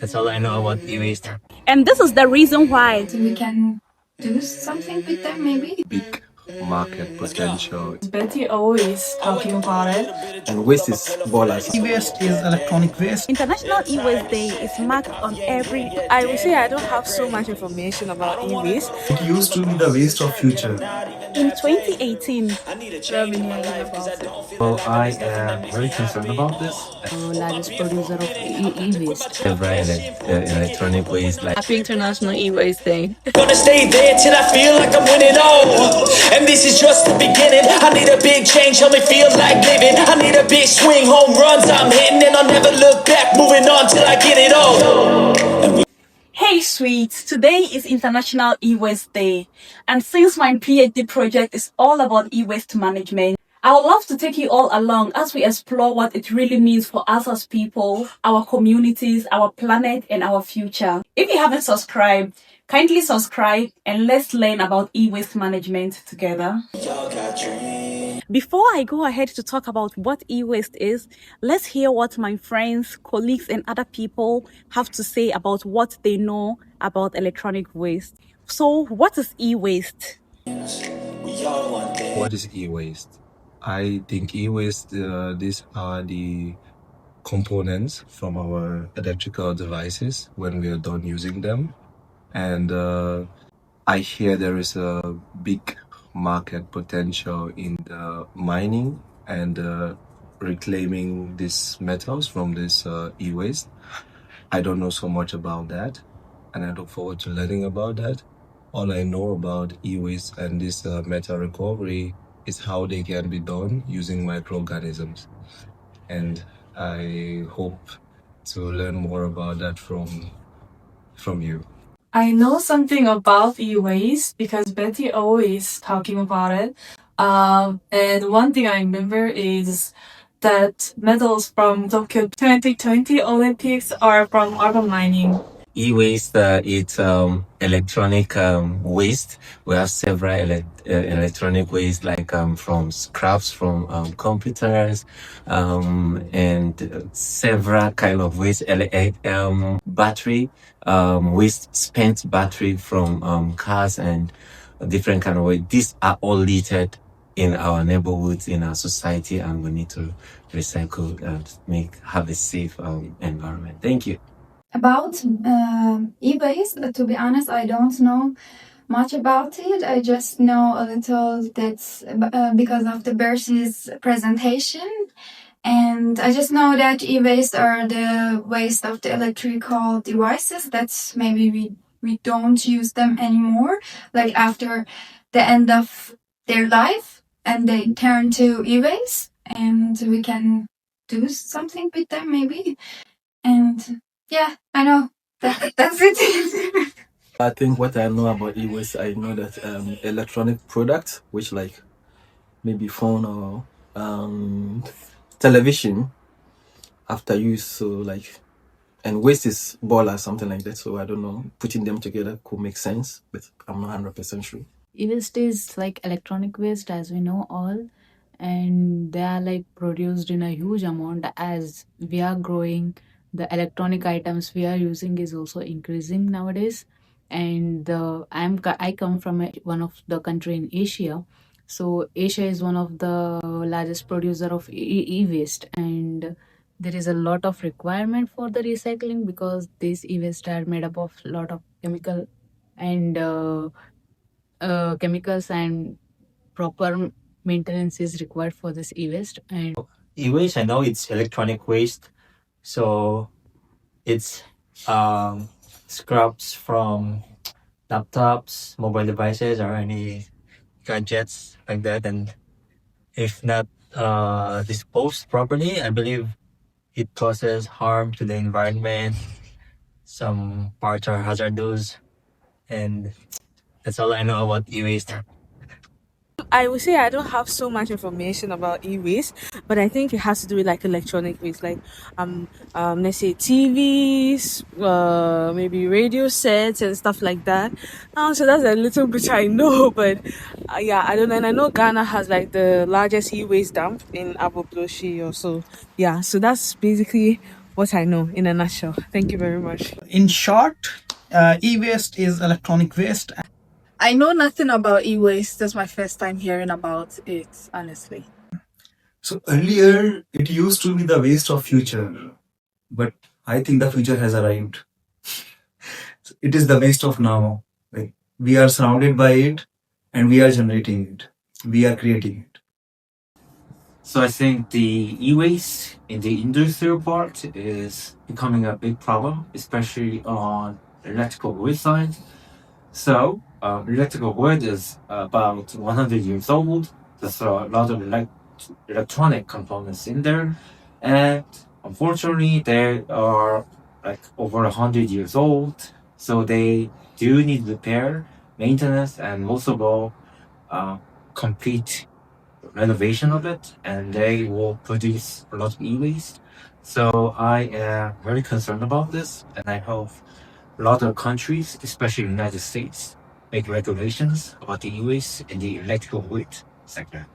That's all I know about e-waste. And this is the reason why. We can do something with them, maybe. Big market potential. Betty always talking about it. And waste is ballers. E-waste is electronic waste. International E-Waste Day is marked on every. I would say I don't have so much information about e-waste. It used to be the waste of future. In 2018, Well, I am very concerned about this. Largest producer of e-waste. Electronic waste, like Happy International E-Waste Day. Gonna stay there till I feel like I'm winning all. And this is just the beginning. I need a big change, help me feel like living. I need a big swing, home runs I'm hitting, and I'll never look back. Moving on till I get it all. hey sweets, today is International E-Waste Day, and since my PhD project is all about e-waste management, I would love to take you all along as we explore what it really means for us as people, our communities, our planet, and our future. If you haven't subscribed, kindly subscribe and let's learn about e-waste management together. Before I go ahead to talk about what e-waste is, let's hear what my friends, colleagues, and other people have to say about what they know about electronic waste. So, what is e-waste? What is e-waste? I think e-waste, these are the components from our electrical devices when we are done using them. And I hear there is a big market potential in the mining and reclaiming these metals from this e-waste. I don't know so much about that, and I look forward to learning about that. All I know about e-waste and this metal recovery is how they can be done using microorganisms. And I hope to learn more about that from you. I know something about e-waste because Betty always talking about it. And one thing I remember is that medals from Tokyo 2020 Olympics are from urban mining. e-waste, it's electronic waste. We have several electronic waste, like from scraps from computers, and several kind of waste, battery waste, spent battery from cars, and different kind of waste. These are all littered in our neighborhoods, in our society, and we need to recycle and have a safe environment. Thank you. About e-waste, to be honest, I don't know much about it. I just know a little that's because of the Bercy's presentation. And I just know that e-waste are the waste of the electrical devices. That's maybe we don't use them anymore, like after the end of their life, and they turn to e-waste, and we can do something with them maybe. And yeah, I know. That's it. I think what I know about e-waste, I know that electronic products, which like maybe phone or television, after use, so like, and waste is ball or something like that. So I don't know, putting them together could make sense, but I'm not 100% sure. E-waste is like electronic waste, as we know all, and they are like produced in a huge amount. As we are growing, the electronic items we are using is also increasing nowadays. And I come from one of the country in Asia. So Asia is one of the largest producer of e-waste, and there is a lot of requirement for the recycling because these e-waste are made up of a lot of chemicals and proper maintenance is required for this e-waste. And E-waste, I know it's electronic waste, so it's scraps from laptops, mobile devices, or any gadgets like that, and if not disposed properly, I believe it causes harm to the environment. Some parts are hazardous, and that's all I know about e-waste. I would say I don't have so much information about e-waste, but I think it has to do with like electronic waste, like let's say TVs, maybe radio sets and stuff like that. So that's a little bit I know, but yeah, I don't know. And I know Ghana has like the largest e-waste dump in Abobloshi or so. Yeah, so that's basically what I know in a nutshell. Thank you very much. In short, e-waste is electronic waste. I know nothing about e-waste. That's my first time hearing about it, honestly. So earlier, it used to be the waste of future, but I think the future has arrived. It is the waste of now. Like we are surrounded by it, and we are generating it. We are creating it. So I think the e-waste in the industrial part is becoming a big problem, especially on electrical grid side. So electrical grid is about 100 years old. There's a lot of electronic components in there, and unfortunately, they are like over 100 years old. So they do need repair, maintenance, and most of all, complete renovation of it, and they will produce a lot of e-waste. So I am very concerned about this, and I hope a lot of countries, especially the United States, make regulations about the e-waste in the electrical grid sector.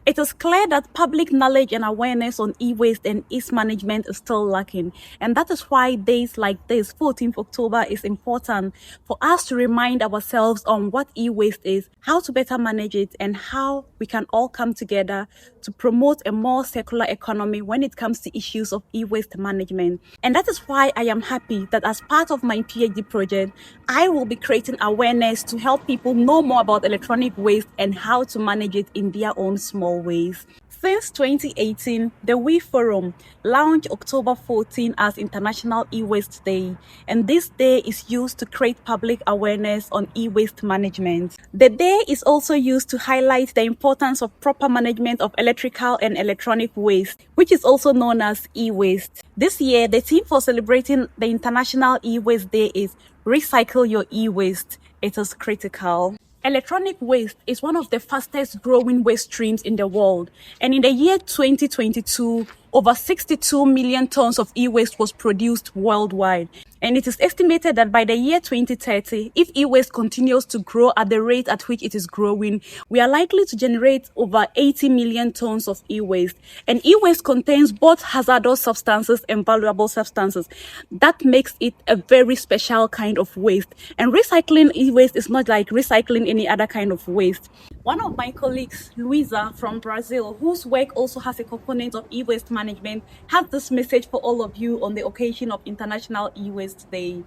It is clear that public knowledge and awareness on e-waste and its management is still lacking. And that is why days like this, 14th October, is important for us to remind ourselves on what e-waste is, how to better manage it, and how we can all come together to promote a more circular economy when it comes to issues of e-waste management. And that is why I am happy that as part of my PhD project, I will be creating awareness to help people know more about electronic waste and how to manage it in their own small ways. Since 2018, the WE Forum launched October 14 as International E-Waste Day, and this day is used to create public awareness on e-waste management. The day is also used to highlight the importance of proper management of electrical and electronic waste, which is also known as e-waste. This year, the theme for celebrating the International E-Waste Day is Recycle Your E-Waste. It is critical. Electronic waste is one of the fastest growing waste streams in the world. And in the year 2022, over 62 million tons of e-waste was produced worldwide. And it is estimated that by the year 2030, if e-waste continues to grow at the rate at which it is growing, we are likely to generate over 80 million tons of e-waste. And e-waste contains both hazardous substances and valuable substances. That makes it a very special kind of waste. And recycling e-waste is not like recycling any other kind of waste. One of my colleagues, Luisa from Brazil, whose work also has a component of e-waste management, has this message for all of you on the occasion of International E-Waste Day.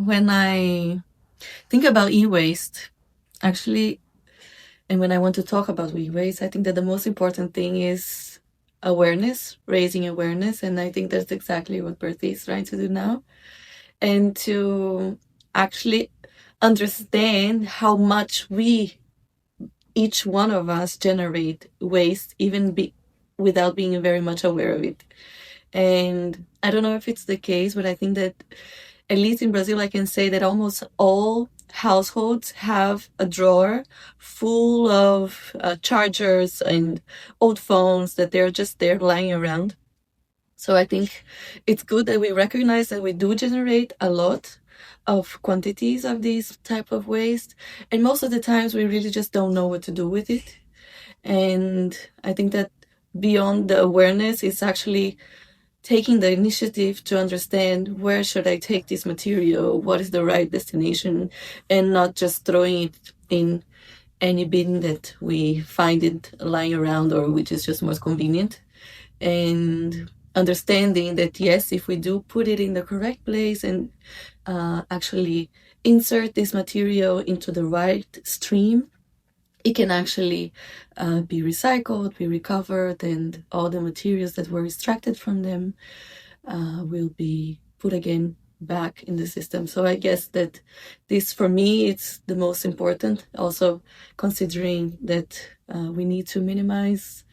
When I think about e-waste, actually, and when I want to talk about e-waste, I think that the most important thing is awareness, raising awareness. And I think that's exactly what Bertie is trying to do now. And to actually understand how much each one of us generate waste, even without being very much aware of it. And I don't know if it's the case, but I think that at least in Brazil, I can say that almost all households have a drawer full of chargers and old phones that they're just there lying around. So I think it's good that we recognize that we do generate a lot of quantities of these type of waste, and most of the times we really just don't know what to do with it. And I think that beyond the awareness, it's actually taking the initiative to understand where should I take this material, what is the right destination, and not just throwing it in any bin that we find it lying around or which is just most convenient. And understanding that yes, if we do put it in the correct place and actually insert this material into the right stream, it can actually be recycled, be recovered, and all the materials that were extracted from them will be put again back in the system. So I guess that this, for me, it's the most important. Also, considering that we need to minimize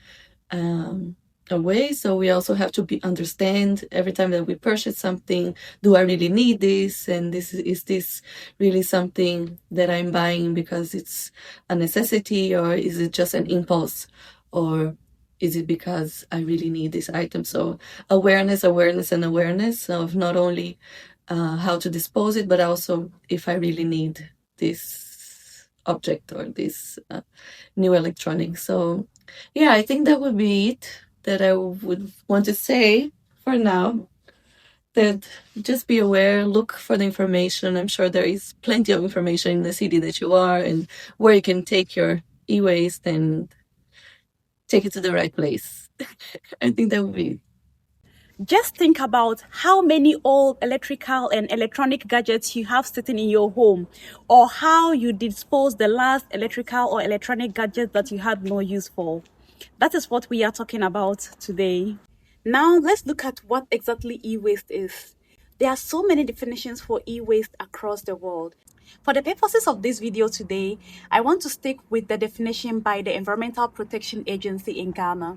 away, so we also have to understand every time that we purchase something, do I really need this, and is this really something that I'm buying because it's a necessity, or is it just an impulse, or is it because I really need this item? So awareness and awareness of not only how to dispose it, but also if I really need this object or this new electronic. So yeah, I think that would be it that I would want to say for now. That just be aware, look for the information. I'm sure there is plenty of information in the city that you are and where you can take your e-waste and take it to the right place. I think that would be. Just think about how many old electrical and electronic gadgets you have sitting in your home, or how you dispose the last electrical or electronic gadget that you had no use for. That is what we are talking about today. Now let's look at what exactly e-waste is. There are so many definitions for e-waste across the world. For the purposes of this video today, I want to stick with the definition by the Environmental Protection Agency in Ghana.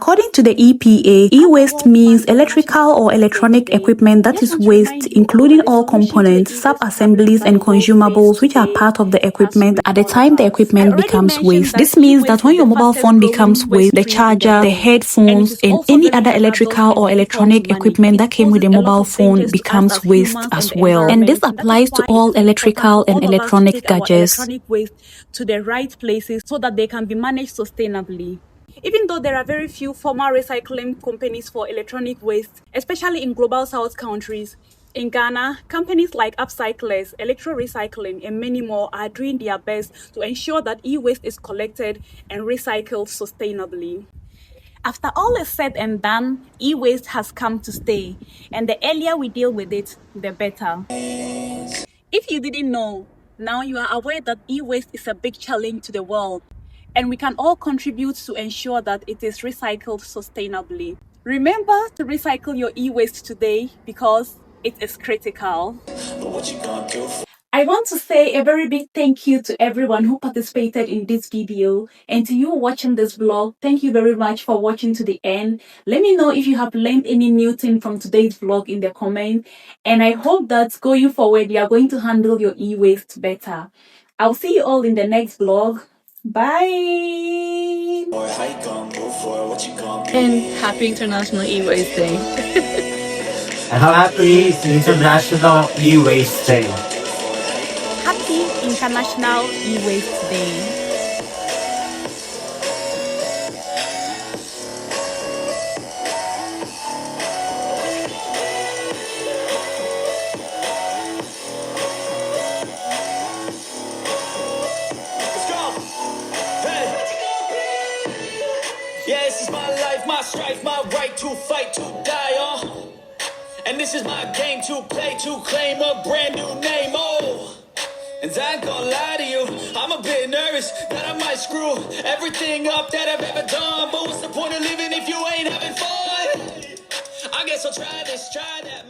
According to the EPA, e-waste means electrical or electronic equipment that is waste, including all components, sub-assemblies, and consumables which are part of the equipment at the time the equipment becomes waste. This means that when your mobile phone becomes waste, the charger, the headphones, and any other electrical or electronic equipment that came with the mobile phone becomes waste as well. And this applies to all electrical and electronic gadgets to the right places so that they can be managed sustainably. Even though there are very few formal recycling companies for electronic waste, especially in global south countries, in Ghana, companies like Upcyclers, Electro Recycling, and many more are doing their best to ensure that e-waste is collected and recycled sustainably. After all is said and done, e-waste has come to stay, and the earlier we deal with it, the better. If you didn't know, now you are aware that e-waste is a big challenge to the world, and we can all contribute to ensure that it is recycled sustainably. Remember to recycle your e-waste today because it is critical. I want to say a very big thank you to everyone who participated in this video, and to you watching this vlog, thank you very much for watching to the end. Let me know if you have learned any new thing from today's vlog in the comment, and I hope that going forward you are going to handle your e-waste better. I'll see you all in the next vlog. Bye! And happy International E-Waste Day. Happy International E-Waste Day. Happy International E-Waste Day. Yeah, this is my life, my strife, my right to fight, to die on. And this is my game to play, to claim a brand new name, oh. And I ain't gonna lie to you, I'm a bit nervous that I might screw everything up that I've ever done. But what's the point of living if you ain't having fun? I guess I'll try this, try that,